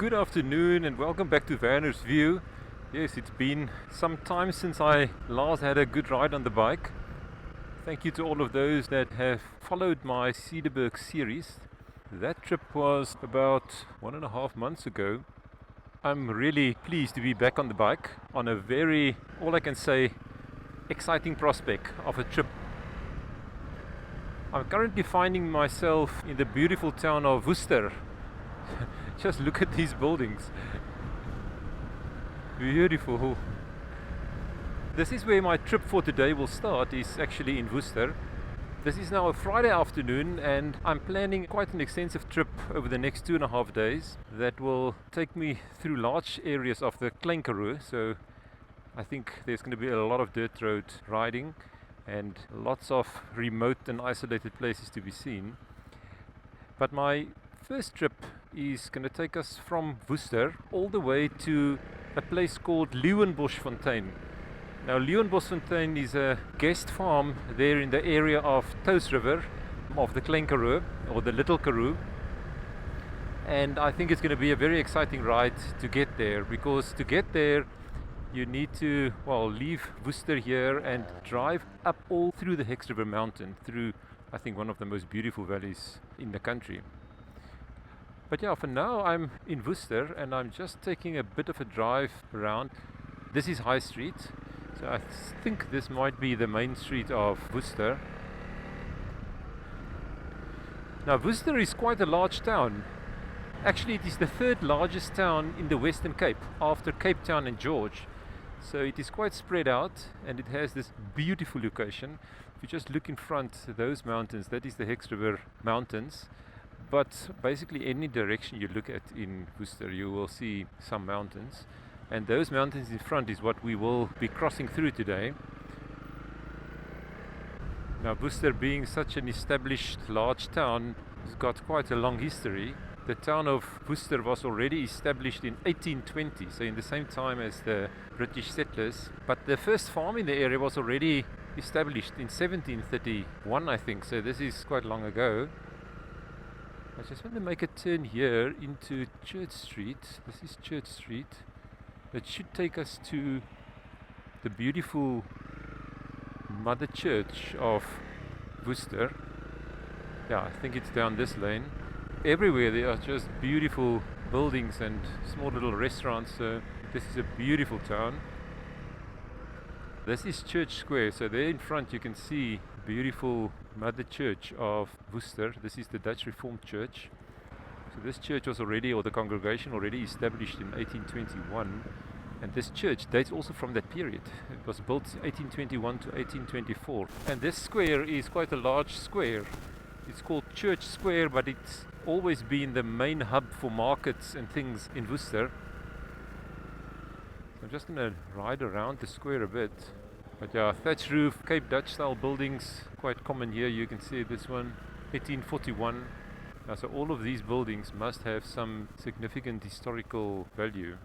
Good afternoon and welcome back to Werner's View. Yes, it's been some time since I last had a good ride on the bike. Thank you to all of those that have followed my Cederberg series. That trip was about 1.5 months ago. I'm really pleased to be back on the bike on a very, all I can say, exciting prospect of a trip. I'm currently finding myself in the beautiful town of Worcester. Just look at these buildings. Beautiful. This is where my trip for today will start, is actually in Worcester. This is now a Friday afternoon and I'm planning quite an extensive trip over the next 2.5 days that will take me through large areas of the Little Karoo. So I think there's going to be a lot of dirt road riding and lots of remote and isolated places to be seen. But my first trip is going to take us from Worcester all the way to a place called Leeuwenboschfontein. Now Leeuwenboschfontein is a guest farm there in the area of Toes River of the Little Karoo or the Little Karoo, and I think it's going to be a very exciting ride to get there, because to get there you need to leave Worcester here and drive up all through the Hex River mountain, through I think one of the most beautiful valleys in the country. But yeah, for now I'm in Worcester and I'm just taking a bit of a drive around. This is High Street, so I think this might be the main street of Worcester. Now Worcester is quite a large town. Actually it is the third largest town in the Western Cape after Cape Town and George. So it is quite spread out and it has this beautiful location. If you just look in front, those mountains, that is the Hex River mountains. But basically any direction you look at in Worcester you will see some mountains, and those mountains in front is what we will be crossing through today. Now Worcester, being such an established large town, has got quite a long history. The town of Worcester was already established in 1820, so in the same time as the British settlers, but the first farm in the area was already established in 1731 I think, so this is quite long ago. I just want to make a turn here into Church Street. This is Church Street. That should take us to the beautiful Mother Church of Worcester. Yeah, I think it's down this lane. Everywhere there are just beautiful buildings and small little restaurants, so this is a beautiful town. This is Church Square, so there in front you can see beautiful Mother Church of Worcester. This is the Dutch Reformed Church. So this church was already, or the congregation already established in 1821, and this church dates also from that period. It was built 1821 to 1824, and this square is quite a large square. It's called Church Square, but it's always been the main hub for markets and things in Worcester. I'm just going to ride around the square a bit. But yeah, thatch roof, Cape Dutch style buildings, quite common here. You can see this one, 1841. Now, so all of these buildings must have some significant historical value.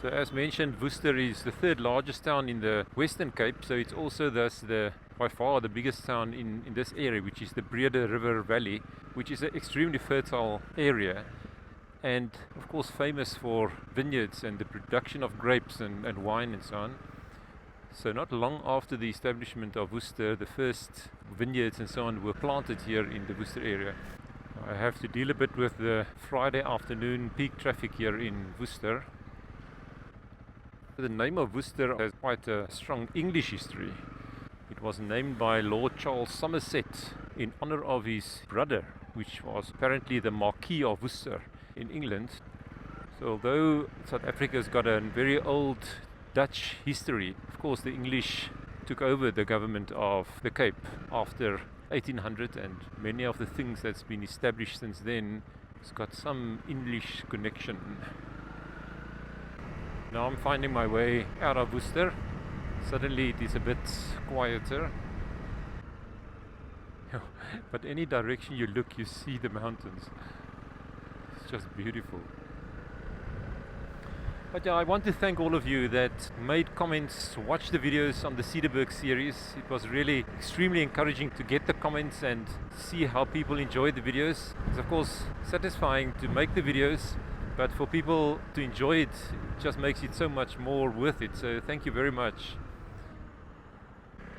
So as mentioned, Worcester is the third largest town in the Western Cape, so it's also thus by far the biggest town in this area, which is the Breede River Valley, which is an extremely fertile area. And of course famous for vineyards and the production of grapes and wine and so on. So not long after the establishment of Worcester, the first vineyards and so on were planted here in the Worcester area. I have to deal a bit with the Friday afternoon peak traffic here in Worcester. The name of Worcester has quite a strong English history. It was named by Lord Charles Somerset in honor of his brother, which was apparently the Marquis of Worcester in England. So although South Africa's got a very old Dutch history, of course the English took over the government of the Cape after 1800, and many of the things that's been established since then has got some English connection. Now I'm finding my way out of Worcester. Suddenly it is a bit quieter. But any direction you look, you see the mountains. It's just beautiful. But yeah, I want to thank all of you that made comments, watched the videos on the Cederberg series. It was really extremely encouraging to get the comments and see how people enjoyed the videos. It's of course satisfying to make the videos but for people to enjoy it, it just makes it so much more worth it. So thank you very much.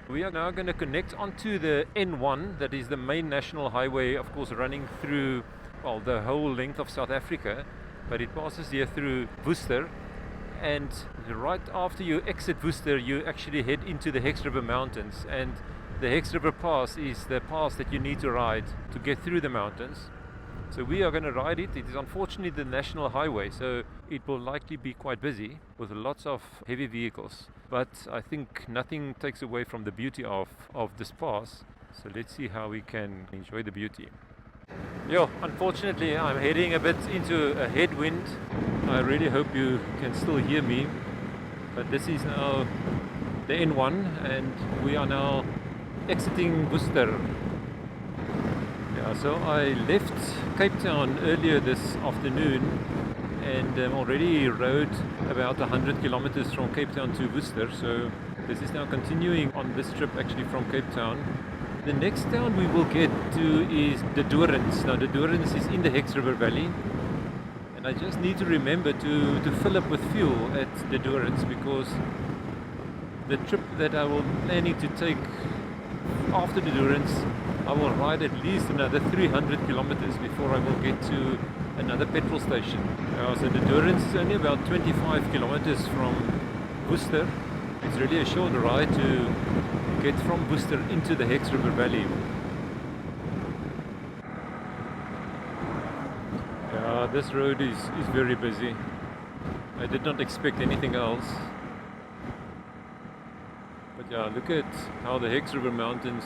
We are now going to connect onto the N1, that is the main national highway, of course, running through, well, the whole length of South Africa, but it passes here through Worcester. And right after you exit Worcester, you actually head into the Hex River Mountains, and the Hex River Pass is the pass that you need to ride to get through the mountains. So we are going to ride it. It is unfortunately the national highway, so it will likely be quite busy with lots of heavy vehicles. But I think nothing takes away from the beauty of this pass. So let's see how we can enjoy the beauty. Yeah, unfortunately I'm heading a bit into a headwind. I really hope you can still hear me. But this is now the N1 and we are now exiting Worcester. Yeah, so I left Cape Town earlier this afternoon and already rode about 100 kilometers from Cape Town to Worcester. So this is now continuing on this trip actually from Cape Town. The next town we will get to is the Doorns. Now the Doorns is in the Hex River Valley, and I just need to remember to fill up with fuel at the Doorns, because the trip that I will planning to take after the Doorns, I will ride at least another 300 kilometers before I will get to another petrol station. So the Doorns is only about 25 kilometers from Worcester. It's really a short ride to get from Worcester into the Hex River Valley. Yeah, this road is very busy. I did not expect anything else. But yeah, look at how the Hex River Mountains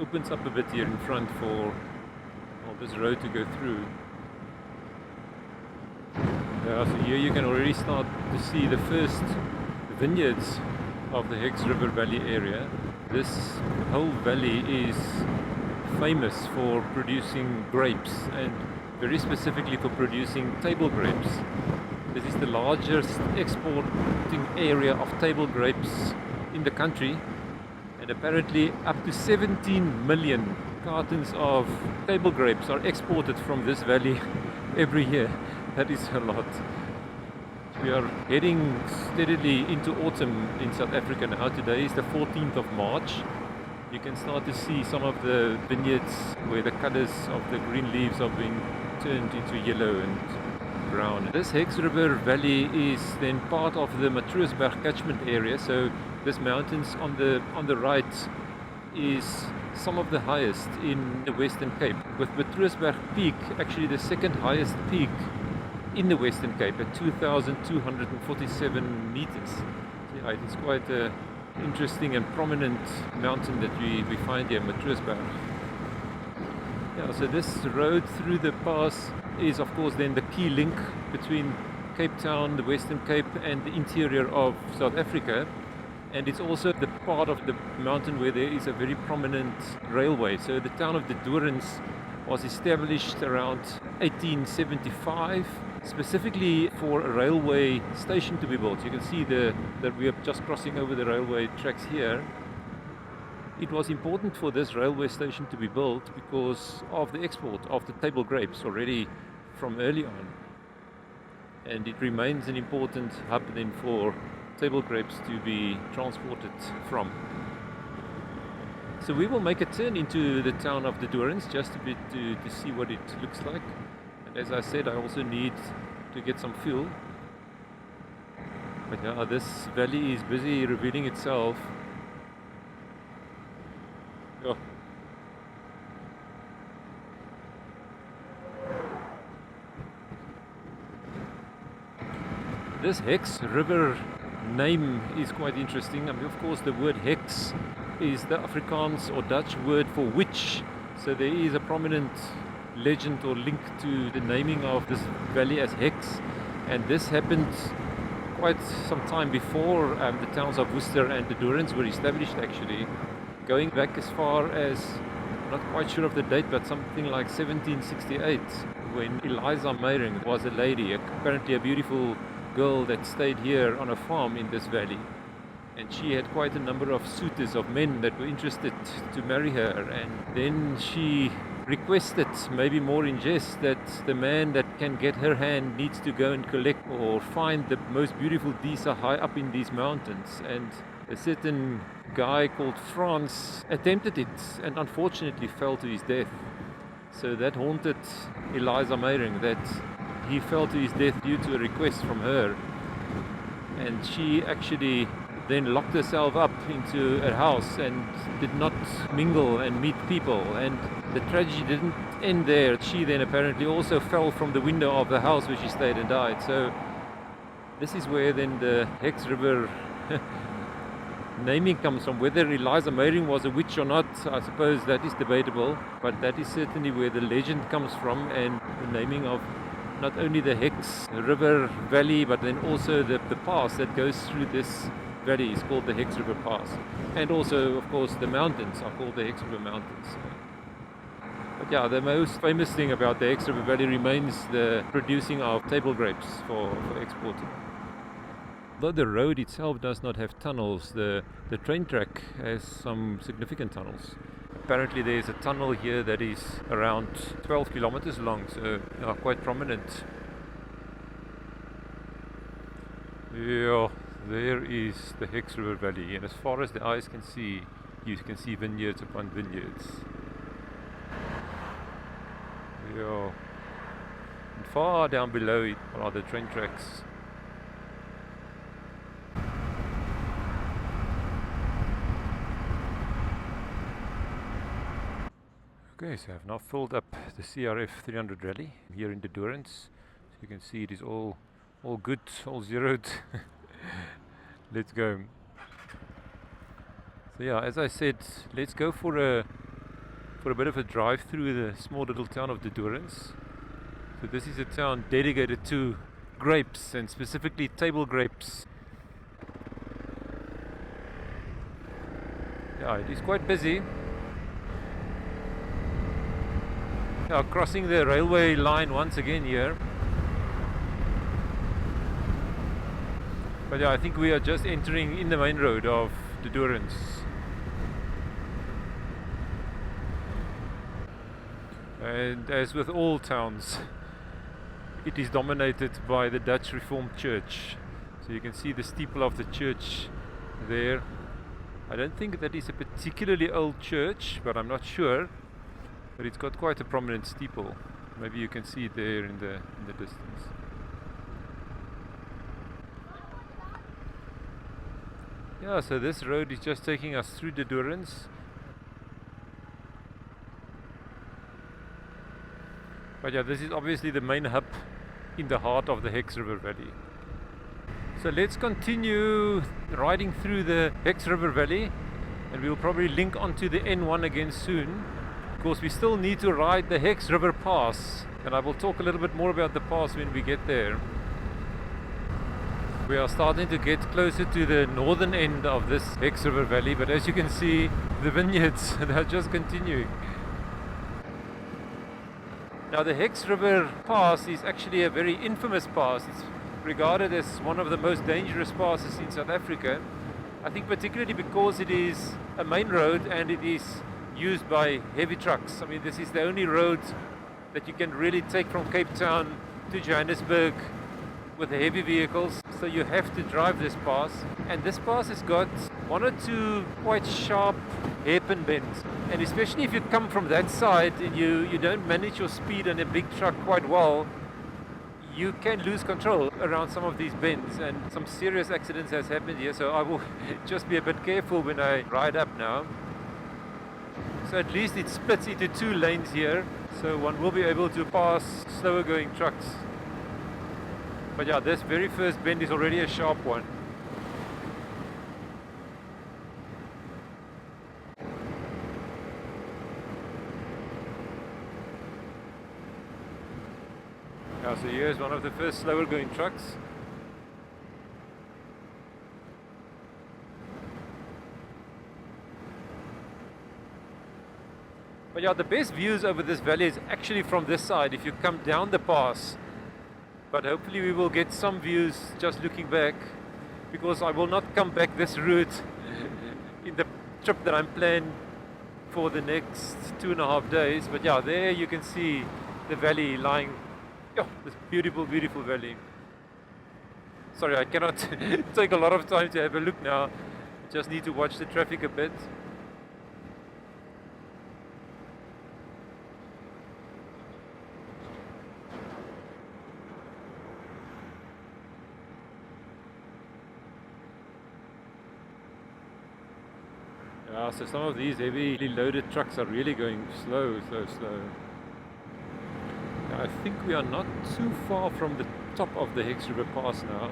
opens up a bit here in front for this road to go through. Yeah, so here you can already start to see the first vineyards of the Hex River Valley area. This whole valley is famous for producing grapes, and very specifically for producing table grapes. This is the largest exporting area of table grapes in the country, and apparently up to 17 million cartons of table grapes are exported from this valley every year. That is a lot. We are heading steadily into autumn in South Africa now. Today is the 14th of March. You can start to see some of the vineyards where the colors of the green leaves are being turned into yellow and brown. This Hex River Valley is then part of the Matroosberg catchment area. So this mountains on the right is some of the highest in the Western Cape, with Matroosberg Peak actually the second highest peak in the Western Cape at 2,247 meters. So yeah, it is quite an interesting and prominent mountain that we find here, Matroosberg. Yeah, so this road through the pass is of course then the key link between Cape Town, the Western Cape, and the interior of South Africa. And it's also the part of the mountain where there is a very prominent railway. So the town of the Doorns was established around 1875, specifically for a railway station to be built. You can see that we are just crossing over the railway tracks here. It was important for this railway station to be built because of the export of the table grapes already from early on. And it remains an important hub then for table grapes to be transported from. So we will make a turn into the town of the Doorns just a bit to see what it looks like. And as I said, I also need to get some fuel. But yeah, this valley is busy revealing itself. Yeah. This Hex River name is quite interesting. I mean, of course, the word hex is the Afrikaans or Dutch word for witch. So there is a prominent legend or link to the naming of this valley as Hex. And this happened quite some time before the towns of Worcester and the Doorns were established, actually. Going back as far as, I'm not quite sure of the date, but something like 1768, when Eliza Meyring was a lady, apparently a beautiful girl that stayed here on a farm in this valley, and she had quite a number of suitors of men that were interested to marry her, and then she requested, maybe more in jest, that the man that can get her hand needs to go and collect or find the most beautiful Disa high up in these mountains. And a certain guy called France attempted it and unfortunately fell to his death. So that haunted Eliza Meyring, that he fell to his death due to a request from her. And she actually then locked herself up into her house and did not mingle and meet people. And the tragedy didn't end there. She then apparently also fell from the window of the house where she stayed and died. So this is where then the Hex River naming comes from. Whether Eliza Meyring was a witch or not, I suppose that is debatable, but that is certainly where the legend comes from, and the naming of not only the Hex River Valley, but then also the pass that goes through this valley is called the Hex River Pass. And also, of course, the mountains are called the Hex River Mountains. But yeah, the most famous thing about the Hex River Valley remains the producing of table grapes for exporting. Though the road itself does not have tunnels, the train track has some significant tunnels. Apparently there's a tunnel here that is around 12 kilometers long, so quite prominent. Yeah, there is the Hex River Valley, and as far as the eyes can see, you can see vineyards upon vineyards. Yeah. And far down below it are the train tracks. Okay, so I've now filled up the CRF 300 Rally here in the Doorns. So you can see it is all good, all zeroed. Let's go. So yeah, as I said, let's go for a bit of a drive through the small little town of the Doorns. So this is a town dedicated to grapes, and specifically table grapes. Yeah, it is quite busy. Yeah, crossing the railway line once again here. But yeah, I think we are just entering in the main road of the Doorns. And as with all towns, it is dominated by the Dutch Reformed Church. So you can see the steeple of the church there. I don't think that is a particularly old church, but I'm not sure. But it's got quite a prominent steeple. Maybe you can see it there in the distance. Yeah, so this road is just taking us through the Doorns. But yeah, this is obviously the main hub in the heart of the Hex River Valley. So let's continue riding through the Hex River Valley, and we'll probably link onto the N1 again soon. Of course, we still need to ride the Hex River Pass, and I will talk a little bit more about the pass when we get there. We are starting to get closer to the northern end of this Hex River Valley, but as you can see, the vineyards are just continuing. Now the Hex River Pass is actually a very infamous pass. It's regarded as one of the most dangerous passes in South Africa. I think particularly because it is a main road and it is used by heavy trucks. I mean, this is the only road that you can really take from Cape Town to Johannesburg with the heavy vehicles. So you have to drive this pass. And this pass has got one or two quite sharp hairpin bends. And especially if you come from that side and you don't manage your speed on a big truck quite well, you can lose control around some of these bends, and some serious accidents has happened here. So I will just be a bit careful when I ride up now. So at least it splits into two lanes here, so one will be able to pass slower going trucks. But yeah, this very first bend is already a sharp one. Yeah, so here's one of the first slower going trucks. But yeah, the best views over this valley is actually from this side if you come down the pass. But hopefully we will get some views just looking back, because I will not come back this route in the trip that I'm planning for the next 2.5 days. But yeah, there you can see the valley lying, this beautiful, beautiful valley. Sorry, I cannot take a lot of time to have a look now. Just need to watch the traffic a bit. Yeah, so some of these heavily loaded trucks are really going slow. I think we are not too far from the top of the Hex River Pass now.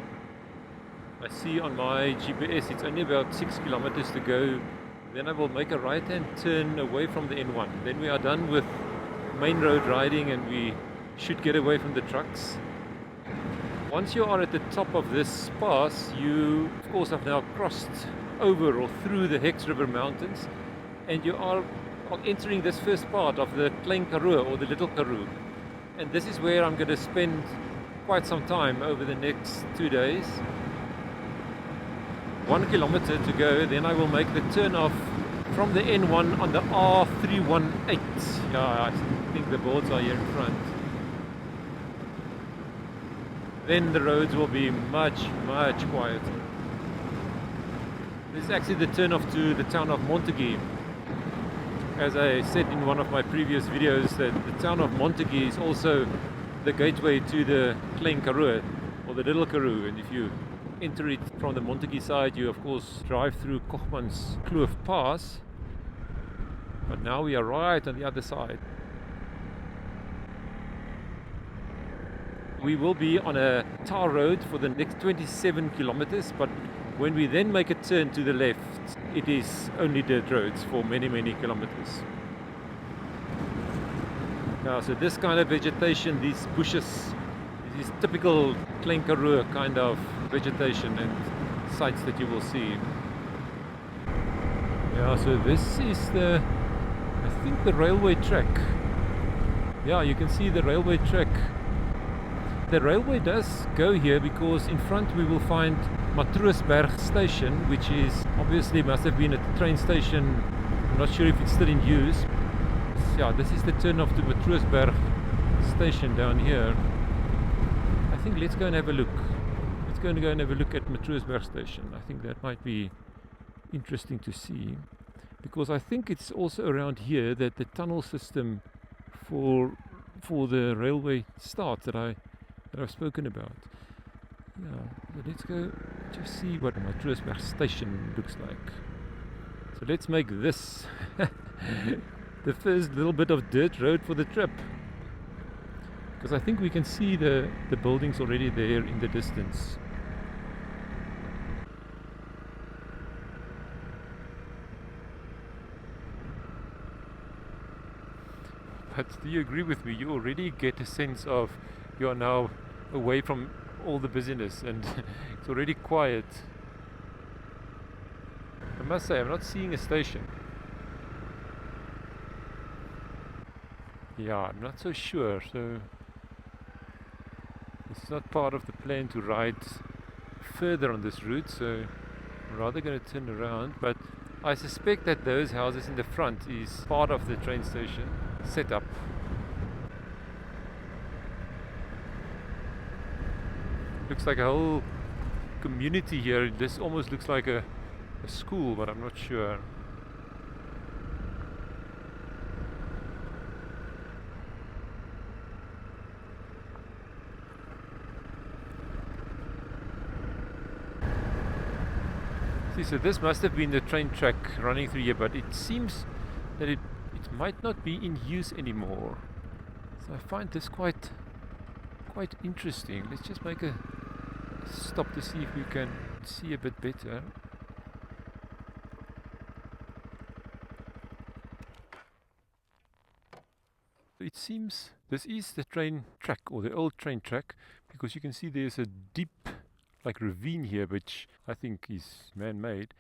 I see on my GPS it's only about 6 kilometers to go. Then I will make a right-hand turn away from the N1. Then we are done with main road riding and we should get away from the trucks. Once you are at the top of this pass, you of course have now crossed over or through the Hex River Mountains, and you are entering this first part of the Klein Karoo or the Little Karoo. And this is where I'm going to spend quite some time over the next 2 days. 1 kilometer to go, then I will make the turn off from the N1 on the R318. Yeah, I think the boards are here in front. Then the roads will be much quieter. This is actually the turn off to the town of Montague. As I said in one of my previous videos, that the town of Montague is also the gateway to the Klein Karoo or the Little Karoo, and if you enter it from the Montague side, you of course drive through Kochman's Kloof Pass, but now we are right on the other side. We will be on a tar road for the next 27 kilometers, but when we then make a turn to the left, it is only dirt roads for many kilometers. Now, so this kind of vegetation, these bushes, this is typical Klein Karoo kind of vegetation and sites that you will see. Yeah, so this is I think the railway track. Yeah, you can see the railway track. The railway does go here because in front we will find Matroosberg station, which is obviously must have been a train station. I'm not sure if it's still in use. Yeah, this is the turn off to Matroosberg station down here. I think let's go and have a look. Let's go and have a look at Matroosberg station. I think that might be interesting to see, because I think it's also around here that the tunnel system for the railway starts that I've spoken about. Yeah, but let's go just see what Matroosberg station looks like. So let's make this the first little bit of dirt road for the trip, because I think we can see the buildings already there in the distance. But do you agree with me? You already get a sense of you are now away from all the busyness and it's already quiet. I must say, I'm not seeing a station. Yeah, I'm not so sure. So it's not part of the plan to ride further on this route, so I'm rather going to turn around. But I suspect that those houses in the front is part of the train station setup. Looks like a whole community here. This almost looks like a school, but I'm not sure. See, so this must have been the train track running through here, but it seems that it might not be in use anymore. So I find this quite interesting. Let's just make a stop to see if we can see a bit better. It seems this is the train track, or the old train track, because you can see there's a deep like ravine here, which I think is man-made.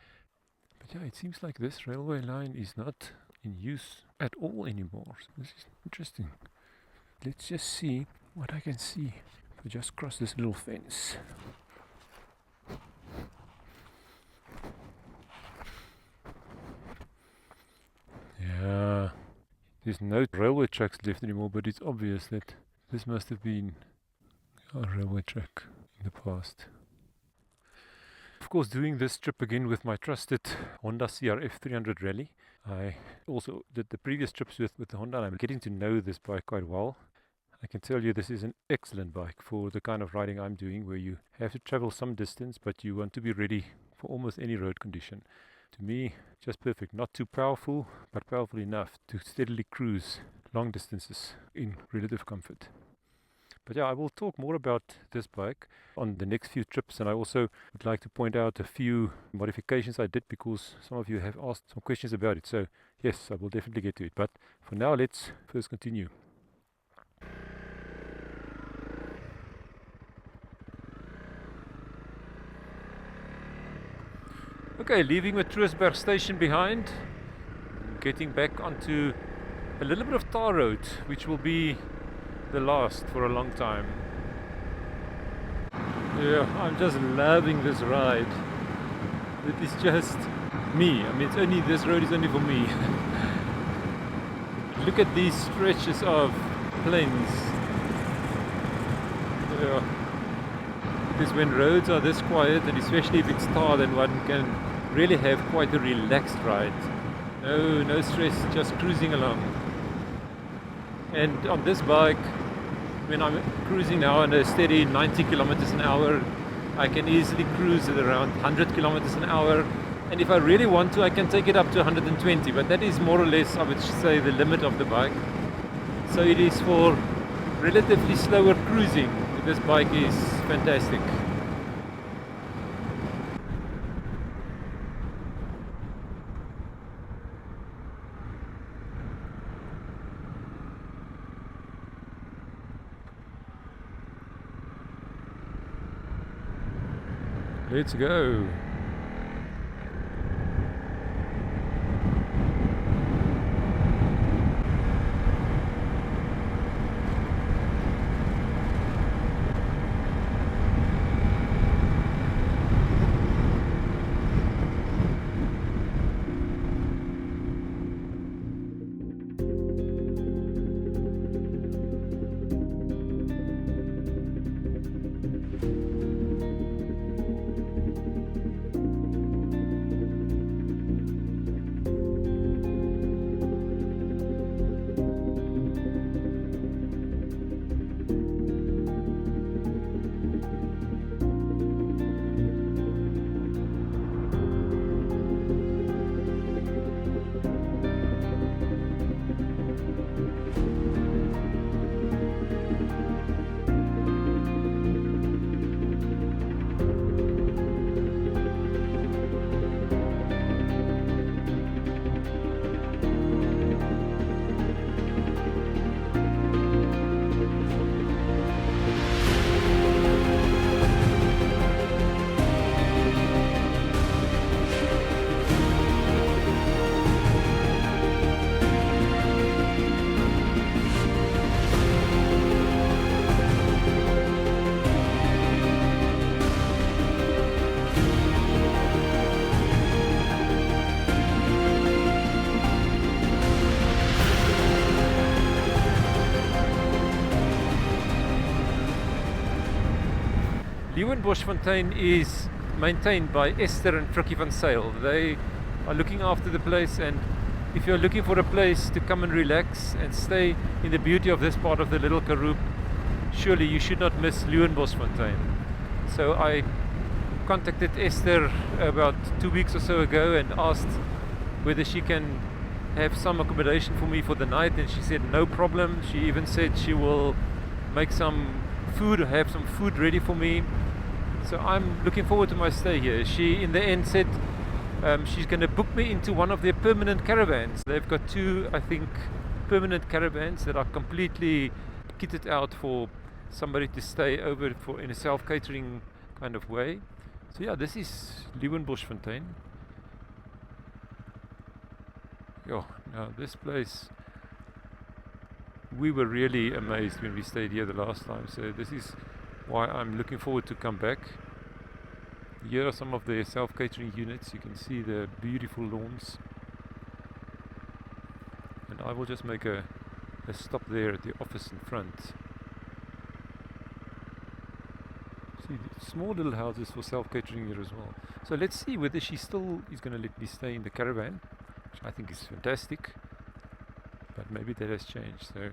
But yeah, it seems like this railway line is not in use at all anymore. So this is interesting. Let's just see what I can see. We just cross this little fence. Yeah, There's no railway tracks left anymore, but it's obvious that this must have been a railway track in the past. Of course, doing this trip again with my trusted Honda CRF 300 Rally. I also did the previous trips with the Honda, and I'm getting to know this bike quite well. I can tell you this is an excellent bike for the kind of riding I'm doing, where you have to travel some distance, but you want to be ready for almost any road condition. To me, just perfect. Not too powerful, but powerful enough to steadily cruise long distances in relative comfort. But yeah, I will talk more about this bike on the next few trips, and I also would like to point out a few modifications I did because some of you have asked some questions about it. So yes, I will definitely get to it. But for now, let's first continue. Okay, leaving Matroosberg station behind, getting back onto a little bit of tar road, which will be the last for a long time. Yeah, I'm just loving this ride. It is just me. I mean, this road is only for me. Look at these stretches of plains. Yeah. Because when roads are this quiet, and especially if it's tar, then one can really have quite a relaxed ride. No stress, just cruising along. And on this bike, when I'm cruising now at a steady 90 kilometers an hour, I can easily cruise at around 100 kilometers an hour. And if I really want to, I can take it up to 120, but that is more or less, I would say, the limit of the bike. So it is for relatively slower cruising. This bike is fantastic. Let's go. Leeuwenboschfontein is maintained by Esther and Frikkie van Zyl. They are looking after the place, and if you're looking for a place to come and relax and stay in the beauty of this part of the Little Karoo, surely you should not miss Leeuwenboschfontein. So I contacted Esther about 2 weeks or so ago and asked whether she can have some accommodation for me for the night, and she said no problem. She even said she will make some food, have some food ready for me. So I'm looking forward to my stay here. She in the end said she's going to book me into one of their permanent caravans. They've got 2, I think, permanent caravans that are completely kitted out for somebody to stay over for in a self-catering kind of way. So yeah, this is Leeuwenboschfontein. Now this place, we were really amazed when we stayed here the last time, so this is why I'm looking forward to come back. Here are some of the self-catering units. You can see the beautiful lawns, and I will just make a stop there at the office in front. See, small little houses for self-catering here as well. So let's see whether she still is going to let me stay in the caravan, which I think is fantastic. But maybe that has changed, so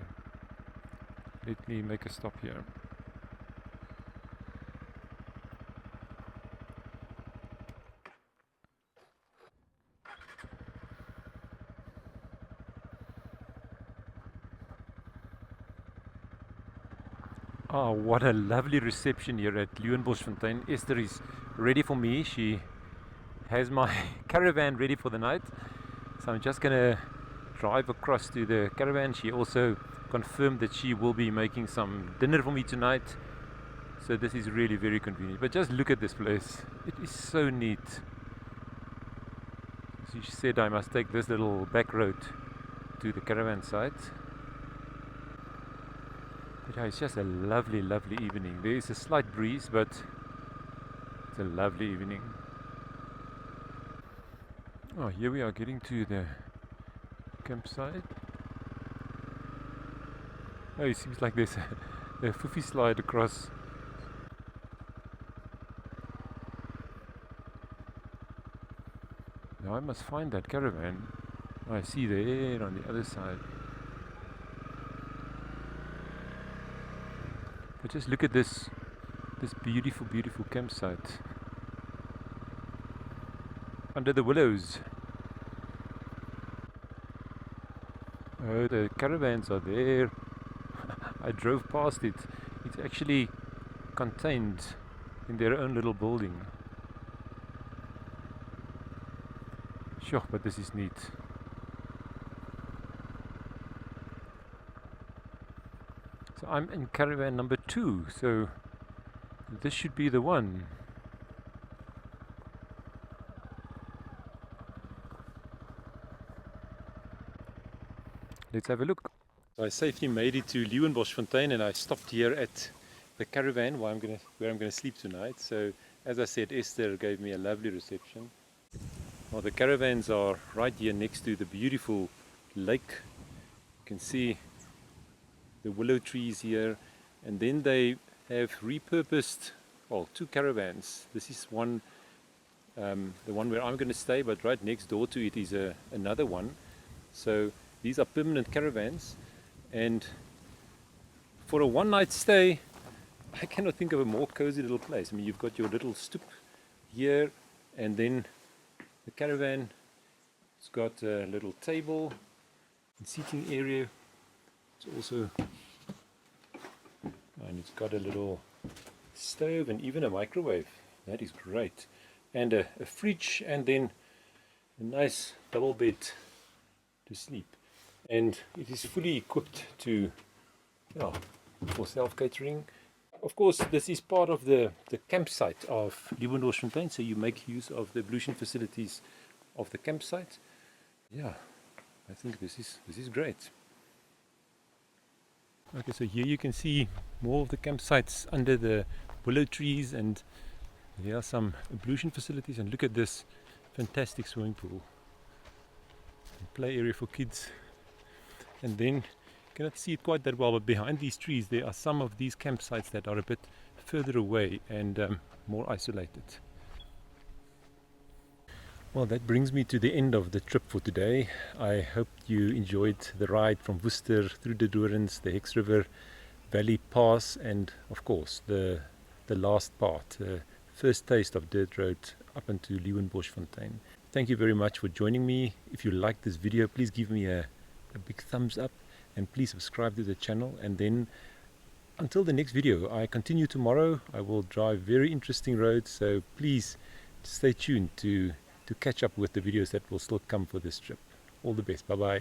let me make a stop here. Oh, what a lovely reception here at Leeuwenboschfontein. Esther is ready for me. She has my caravan ready for the night. So I'm just going to drive across to the caravan. She also confirmed that she will be making some dinner for me tonight. So this is really very convenient. But just look at this place. It is so neat. So she said I must take this little back road to the caravan site. But yeah, it's just a lovely, lovely evening. There is a slight breeze, but it's a lovely evening. Oh, here we are getting to the campsite. Oh, it seems like there's a foofy slide across. Now I must find that caravan. Oh, I see there on the other side. But just look at this beautiful, beautiful campsite under the willows. Oh, the caravans are there. I drove past it. It's actually contained in their own little building. Sure, but this is neat. So I'm in caravan number 2, so this should be the one. Let's have a look. So I safely made it to Leeuwenboschfontein and I stopped here at the caravan where I'm gonna sleep tonight. So as I said, Esther gave me a lovely reception. Well, the caravans are right here next to the beautiful lake. You can see the willow trees here, and then they have repurposed, well, 2 caravans. This is one, the one where I'm going to stay, but right next door to it is another one. So these are permanent caravans, and for a one-night stay, I cannot think of a more cozy little place. I mean, you've got your little stoep here, and then the caravan has got a little table and seating area. It's also, and it's got a little stove and even a microwave. That is great. And a fridge, and then a nice double bed to sleep. And it is fully equipped to, for self-catering. Of course, this is part of the campsite of Leeuwenboschfontein, so you make use of the ablution facilities of the campsite. Yeah, I think this is great. Okay, so here you can see more of the campsites under the willow trees, and there are some ablution facilities, and look at this fantastic swimming pool. Play area for kids. And then you cannot see it quite that well, but behind these trees there are some of these campsites that are a bit further away and more isolated. Well, that brings me to the end of the trip for today. I hope you enjoyed the ride from Worcester through the Doorns, the Hex River Valley Pass, and of course the last part, the first taste of dirt road up into Leeuwenboschfontein. Thank you very much for joining me. If you liked this video, please give me a big thumbs up and please subscribe to the channel. And then until the next video, I continue tomorrow. I will drive very interesting roads, so please stay tuned to catch up with the videos that will still come for this trip. All the best. Bye bye.